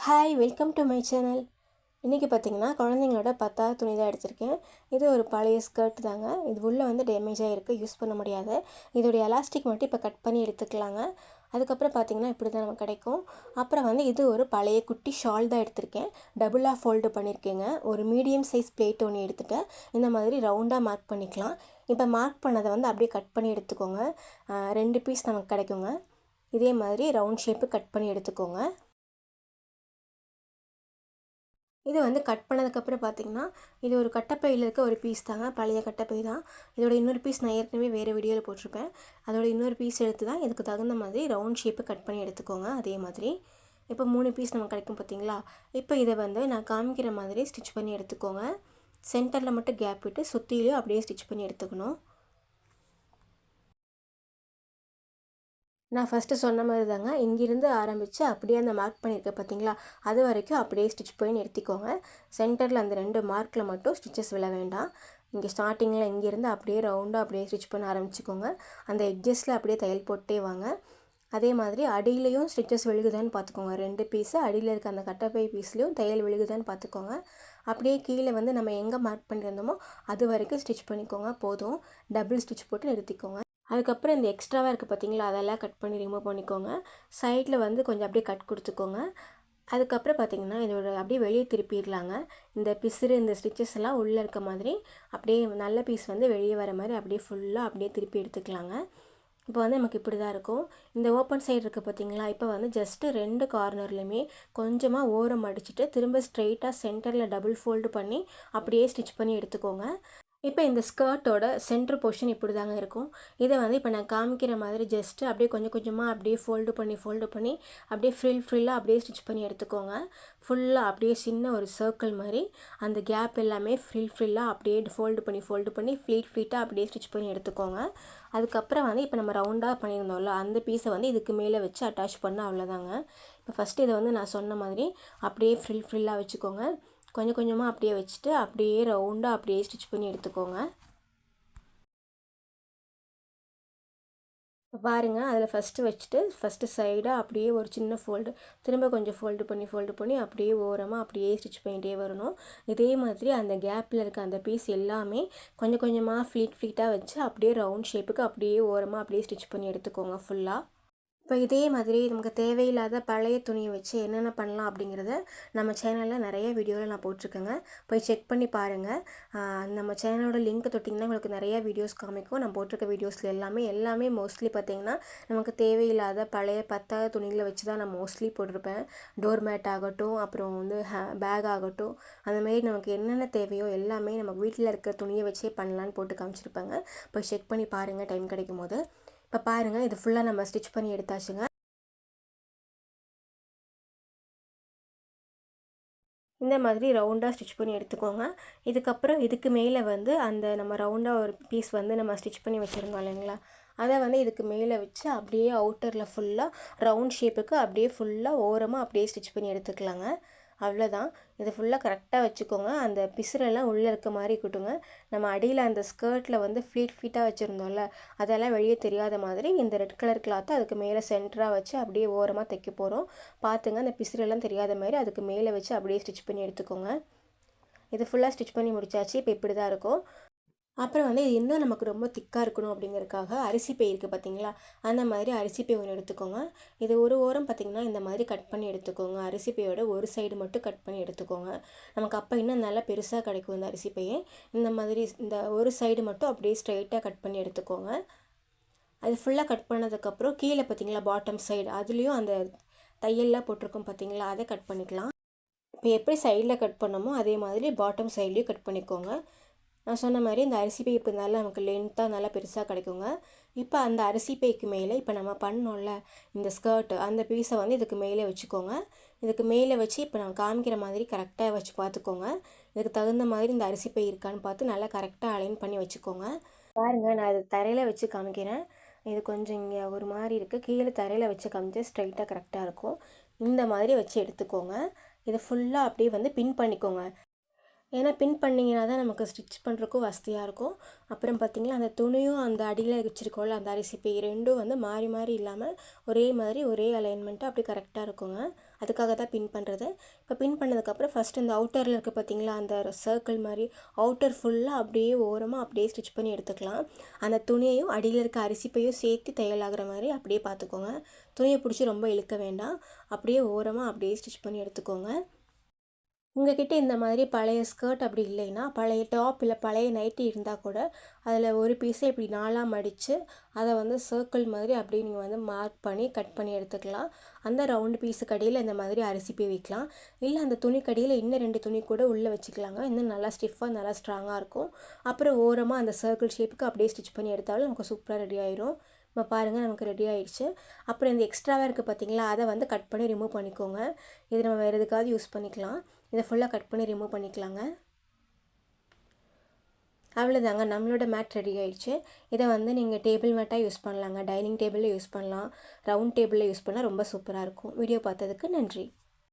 Hi, welcome to my channel. இன்றைக்கி பார்த்திங்கன்னா குழந்தைங்களோட 10வது துணி தான் எடுத்திருக்கேன். இது ஒரு பழைய ஸ்கர்ட் தாங்க. இது உள்ளே வந்து டேமேஜாக இருக்குது, யூஸ் பண்ண முடியாது. இதோடைய எலாஸ்டிக் மட்டும் இப்போ கட் பண்ணி எடுத்துக்கலாங்க. அதுக்கப்புறம் பார்த்திங்கன்னா இப்படி தான் நமக்கு கிடைக்கும். அப்புறம் வந்து இது ஒரு பழைய குட்டி ஷால் தான் எடுத்திருக்கேன். டபுளாக ஃபோல்டு பண்ணியிருக்கேங்க. ஒரு மீடியம் சைஸ் பிளேட் ஒன்று எடுத்துகிட்டு இந்த மாதிரி ரவுண்டாக மார்க் பண்ணிக்கலாம். இப்போ மார்க் பண்ணதை வந்து அப்படியே கட் பண்ணி எடுத்துக்கோங்க. 2 பீஸ் நமக்கு கிடைக்குங்க. இதே மாதிரி ரவுண்ட் ஷேப்பு கட் பண்ணி எடுத்துக்கோங்க. இது வந்து கட் பண்ணதுக்கப்புறம் பார்த்திங்கன்னா இது ஒரு கட்டைப்பையில் இருக்க ஒரு பீஸ் தாங்க, பழைய கட்டைப்பை தான். இதோட இன்னொரு பீஸ் நான் ஏற்கனவே வேறு வீடியோவில் போட்டிருப்பேன். அதோட இன்னொரு பீஸ் எடுத்து தான் இதுக்கு தகுந்த மாதிரி ரவுண்ட் ஷேப்பு கட் பண்ணி எடுத்துக்கோங்க. அதே மாதிரி இப்போ 3 பீஸ் நமக்கு கிடைக்கும் பார்த்திங்களா. இப்போ இதை வந்து நான் காமிக்கிற மாதிரி ஸ்டிச் பண்ணி எடுத்துக்கோங்க. சென்டரில் மட்டும் கேப் விட்டு சுற்றிலையும் அப்படியே ஸ்டிச் பண்ணி எடுத்துக்கணும். நான் ஃபஸ்ட்டு சொன்ன மாதிரி தாங்க, இங்கேருந்து ஆரம்பித்து அப்படியே அந்த மார்க் பண்ணியிருக்கேன் பார்த்தீங்களா, அது வரைக்கும் அப்படியே ஸ்டிச் பண்ணி நிறுத்திக்கோங்க. சென்டரில் அந்த 2 மார்க்கில் மட்டும் ஸ்டிச்சஸ் விழ வேண்டாம். இங்கே ஸ்டார்டிங்கில் இங்கேருந்து அப்படியே ரவுண்டாக அப்படியே ஸ்டிச் பண்ண ஆரம்பிச்சிக்கோங்க. அந்த எட்ஜஸில் அப்படியே தையல் போட்டே வாங்க. அதே மாதிரி அடியிலையும் ஸ்டிச்சஸ் விழுகுதான்னு பார்த்துக்கோங்க. 2 பீஸு அடியில் இருக்க அந்த கட்டைப்பை பீஸ்லேயும் தையல் விழுகுதான்னு பார்த்துக்கோங்க. அப்படியே கீழே வந்து நம்ம எங்கே மார்க் பண்ணியிருந்தோமோ அது வரைக்கும் ஸ்டிச் பண்ணிக்கோங்க. போதும், டபுள் ஸ்டிச் போட்டு நிறுத்திக்கோங்க. அதுக்கப்புறம் இந்த எக்ஸ்ட்ராவாக இருக்குது பார்த்தீங்களா, அதெல்லாம் கட் பண்ணி ரிமூவ் பண்ணிக்கோங்க. சைடில் வந்து கொஞ்சம் அப்படியே கட் கொடுத்துக்கோங்க. அதுக்கப்புறம் பார்த்திங்கன்னா இதோட அப்படியே வெளியே திருப்பிடலாங்க. இந்த பிசுறு இந்த ஸ்டிச்சஸ் எல்லாம் உள்ளே இருக்க மாதிரி அப்படியே நல்ல பீஸ் வந்து வெளியே வர மாதிரி அப்படியே ஃபுல்லாக அப்படியே திருப்பி எடுத்துக்கலாங்க. இப்போ வந்து நமக்கு இப்படி தான் இருக்கும். இந்த ஓப்பன் சைடு இருக்குது பார்த்தீங்களா, இப்போ வந்து ஜஸ்ட்டு 2 கார்னர்லையுமே கொஞ்சமாக ஓரம் அடிச்சுட்டு திரும்ப ஸ்ட்ரெயிட்டாக சென்டரில் டபுள் ஃபோல்டு பண்ணி அப்படியே ஸ்டிச் பண்ணி எடுத்துக்கோங்க. இப்போ இந்த ஸ்கர்ட்டோட சென்டர் போர்ஷன் இப்படி தாங்க இருக்கும். இதை வந்து இப்போ நான் காமிக்கிற மாதிரி ஜஸ்ட்டு அப்படியே கொஞ்சம் கொஞ்சமாக அப்படியே ஃபோல்டு பண்ணி அப்படியே ஃப்ரில்லாக அப்படியே ஸ்டிச் பண்ணி எடுத்துக்கோங்க. ஃபுல்லாக அப்படியே சின்ன ஒரு சர்க்கிள் மாதிரி அந்த கேப் எல்லாமே ஃப்ரில்லாக அப்படியே ஃபோல்டு பண்ணி ஃப்ளீட்டாக அப்படியே ஸ்டிச் பண்ணி எடுத்துக்கோங்க. அதுக்கப்புறம் வந்து இப்போ நம்ம ரவுண்டாக பண்ணியிருந்தோம்ல அந்த பீஸை வந்து இதுக்கு மேலே வச்சு அட்டாச் பண்ண அவ்வளோதாங்க. இப்போ ஃபஸ்ட்டு இதை வந்து நான் சொன்ன மாதிரி அப்படியே ஃப்ரில்லாக வச்சுக்கோங்க. கொஞ்சம் கொஞ்சமாக அப்படியே வச்சுட்டு அப்படியே ரவுண்டாக அப்படியே ஸ்டிச் பண்ணி எடுத்துக்கோங்க. இப்போ பாருங்கள், அதில் ஃபஸ்ட்டு வச்சுட்டு ஃபஸ்ட்டு சைடாக அப்படியே ஒரு சின்ன ஃபோல்டு, திரும்ப கொஞ்சம் ஃபோல்டு பண்ணி அப்படியே ஓரமாக அப்படியே ஸ்டிச் பண்ணிகிட்டே வரணும். இதே மாதிரி அந்த கேப்பில் இருக்க அந்த பீஸ் எல்லாமே கொஞ்சம் கொஞ்சமாக ஃப்ளீட்டாக வச்சு அப்படியே ரவுண்ட் ஷேப்புக்கு அப்படியே ஓரமாக அப்படியே ஸ்டிச் பண்ணி எடுத்துக்கோங்க ஃபுல்லாக. இப்போ இதே மாதிரி நமக்கு தேவையில்லாத பழைய துணியை வச்சு என்னென்ன பண்ணலாம் அப்படிங்கிறத நம்ம சேனலில் நிறைய வீடியோவில் நான் போட்டிருக்கேங்க. போய் செக் பண்ணி பாருங்கள். நம்ம சேனலோட லிங்க் தொட்டிங்கன்னா உங்களுக்கு நிறைய வீடியோஸ் காமிக்கும். நான் போட்டிருக்க வீடியோஸில் எல்லாமே மோஸ்ட்லி பார்த்திங்கன்னா நமக்கு தேவையில்லாத பழைய 10வது துணிகளை வச்சு தான் நான் மோஸ்ட்லி போட்டிருப்பேன். டோர் மேட் ஆகட்டும், அப்புறம் வந்து பேக் ஆகட்டும், அந்தமாரி நமக்கு என்னென்ன தேவையோ எல்லாமே நமக்கு வீட்டில் இருக்க துணியை வச்சே பண்ணலான்னு போட்டு காமிச்சிருப்பாங்க. போய் செக் பண்ணி பாருங்கள் டைம் கிடைக்கும் போது. இப்போ பாருங்கள், இது ஃபுல்லாக நம்ம ஸ்டிச் பண்ணி எடுத்தாச்சுங்க. இந்த மாதிரி ரவுண்டாக ஸ்டிச் பண்ணி எடுத்துக்கோங்க. இதுக்கப்புறம் இதுக்கு மேலே வந்து அந்த நம்ம ரவுண்டாக ஒரு பீஸ் வந்து நம்ம ஸ்டிச் பண்ணி வச்சுருந்தோம் இல்லைங்களா, அதை வந்து இதுக்கு மேலே வச்சு அப்படியே அவுட்டரில் ஃபுல்லாக ரவுண்ட் ஷேப்புக்கு அப்படியே ஃபுல்லாக ஓரமாக அப்படியே ஸ்டிச் பண்ணி எடுத்துக்கலாங்க. அவ்வளோதான். இதை ஃபுல்லாக கரெக்டாக வச்சுக்கோங்க. அந்த பிசுரெல்லாம் உள்ளே இருக்க மாதிரி இருக்கட்டுங்க. நம்ம அடியில் அந்த ஸ்கர்ட்டில் வந்து ஃப்ளீட்டாக வச்சுருந்தோம்ல, அதெல்லாம் வெளியே தெரியாத மாதிரி இந்த ரெட் கலர் கிளாத்தை அதுக்கு மேலே சென்டராக வச்சு அப்படியே ஓரமாக தைக்க போகிறோம். பார்த்துங்க, அந்த பிசுரெல்லாம் தெரியாத மாதிரி அதுக்கு மேலே வச்சு அப்படியே ஸ்டிச் பண்ணி எடுத்துக்கோங்க. இது ஃபுல்லாக ஸ்டிச் பண்ணி முடிச்சாச்சு. இப்போ இப்படி தான் இருக்கும். அப்புறம் வந்து இது இன்னும் நமக்கு ரொம்ப திக்காக இருக்கணும் அப்படிங்கிறதுக்காக அரிசி பை இருக்குது பார்த்தீங்களா, அந்த மாதிரி அரிசி பை ஒன்று எடுத்துக்கோங்க. இது ஒரு ஓரம் பார்த்திங்கன்னா இந்த மாதிரி கட் பண்ணி எடுத்துக்கோங்க. அரிசி பையோட ஒரு சைடு மட்டும் கட் பண்ணி எடுத்துக்கோங்க. நமக்கு அப்போ இன்னும் நல்லா பெருசாக கிடைக்கும் இந்த அரிசி பையை. இந்த மாதிரி இந்த ஒரு சைடு மட்டும் அப்படியே ஸ்ட்ரைட்டாக கட் பண்ணி எடுத்துக்கோங்க. அது ஃபுல்லாக கட் பண்ணதுக்கப்புறம் கீழே பார்த்திங்களா பாட்டம் சைடு, அதுலேயும் அந்த தையல்லாம் போட்டிருக்கோம் பார்த்திங்களா, அதை கட் பண்ணிக்கலாம். இப்போ எப்படி சைடில் கட் பண்ணமோ அதே மாதிரி பாட்டம் சைட்லேயும் கட் பண்ணிக்கோங்க. நான் சொன்ன மாதிரி இந்த அரிசி பை இப்போ நல்லா நமக்கு லென்த்தாக நல்லா பெருசாக கிடைக்குங்க. இப்போ அந்த அரிசி பைக்கு மேலே இப்போ நம்ம பண்ணோம்ல இந்த ஸ்கர்ட்டு, அந்த பீஸை வந்து இதுக்கு மேலே வச்சுக்கோங்க. இதுக்கு மேலே வச்சு இப்போ நான் காமிக்கிற மாதிரி கரெக்டாக வச்சு பார்த்துக்கோங்க. இதுக்கு தகுந்த மாதிரி இந்த அரிசி பை இருக்கான்னு பார்த்து நல்லா கரெக்டாக அலைன் பண்ணி வச்சுக்கோங்க. பாருங்கள், நான் இது தரையில் வச்சு காமிக்கிறேன். இது கொஞ்சம் இங்கே ஒரு மாதிரி இருக்குது. கீழே தரையில் வச்சு காமிச்சா ஸ்ட்ரைட்டாக கரெக்டாக இருக்கும். இந்த மாதிரி வச்சு எடுத்துக்கோங்க. இதை ஃபுல்லாக அப்படியே வந்து பின் பண்ணிக்கோங்க. ஏன்னா பின் பண்ணிங்கன்னா தான் நமக்கு ஸ்டிச் பண்ணுறக்கும் வசதியாக இருக்கும். அப்புறம் பார்த்திங்களா, அந்த துணியும் அந்த அடியில் வச்சுருக்கோம்ல அந்த அரிசி பை ரெண்டும் வந்து மாறி மாறி இல்லாமல் ஒரே மாதிரி ஒரே அலைன்மெண்ட்டாக அப்படி கரெக்டாக இருக்குங்க. அதுக்காக தான் பின் பண்ணுறது. இப்போ பின் பண்ணதுக்கப்புறம் ஃபஸ்ட்டு இந்த அவுட்டரில் இருக்க பார்த்தீங்களா அந்த சர்க்கிள் மாதிரி அவுட்டர் ஃபுல்லாக அப்படியே ஓரமாக அப்படியே ஸ்டிச் பண்ணி எடுத்துக்கலாம். அந்த துணியையும் அடியில் இருக்க அரிசிப்பையும் சேர்த்து தையல் ஆகிற மாதிரி அப்படியே பார்த்துக்கோங்க. துணியை பிடிச்சி ரொம்ப இழுக்க வேண்டாம். அப்படியே ஓரமாக அப்படியே ஸ்டிச் பண்ணி எடுத்துக்கோங்க. உங்ககிட்ட இந்த மாதிரி பழைய ஸ்கர்ட் அப்படி இல்லைன்னா பழைய டாப் இல்லை பழைய நைட்டி இருந்தால் கூட அதில் ஒரு பீஸை இப்படி நாலாக மடித்து அதை வந்து சர்க்கிள் மாதிரி அப்படியே நீங்கள் வந்து மார்க் பண்ணி கட் பண்ணி எடுத்துக்கலாம். அந்த ரவுண்டு பீஸுக்கு அடியில் இந்த மாதிரி அரிசி போய் வைக்கலாம். இல்லை அந்த துணிக்கடியில் இன்னும் 2 துணி கூட உள்ளே வச்சுக்கலாங்க. இன்னும் நல்லா ஸ்டிஃபாக நல்லா ஸ்ட்ராங்காக இருக்கும். அப்புறம் ஓரமாக அந்த சர்க்கிள் ஷேப்புக்கு அப்படியே ஸ்டிச் பண்ணி எடுத்தாலும் நமக்கு சூப்பராக ரெடி ஆயிரும். இப்போ பாருங்கள் நமக்கு ரெடி ஆயிடுச்சு. அப்புறம் இந்த எக்ஸ்ட்ராவாக இருக்குது பார்த்தீங்களா, அதை வந்து கட் பண்ணி ரிமூவ் பண்ணிக்கோங்க. இது நம்ம வேறு எதுக்காவது யூஸ் பண்ணிக்கலாம். இதை ஃபுல்லாக கட் பண்ணி ரிமூவ் பண்ணிக்கலாங்க. அவ்வளோதாங்க, நம்மளோட மேட் ரெடி ஆயிடுச்சு. இதை வந்து நீங்கள் டேபிள் மேட்டாக யூஸ் பண்ணலாங்க. டைனிங் டேபிளில் யூஸ் பண்ணலாம், ரவுண்ட் டேபிளில் யூஸ் பண்ணால் ரொம்ப சூப்பராக இருக்கும். வீடியோ பார்த்ததுக்கு நன்றி.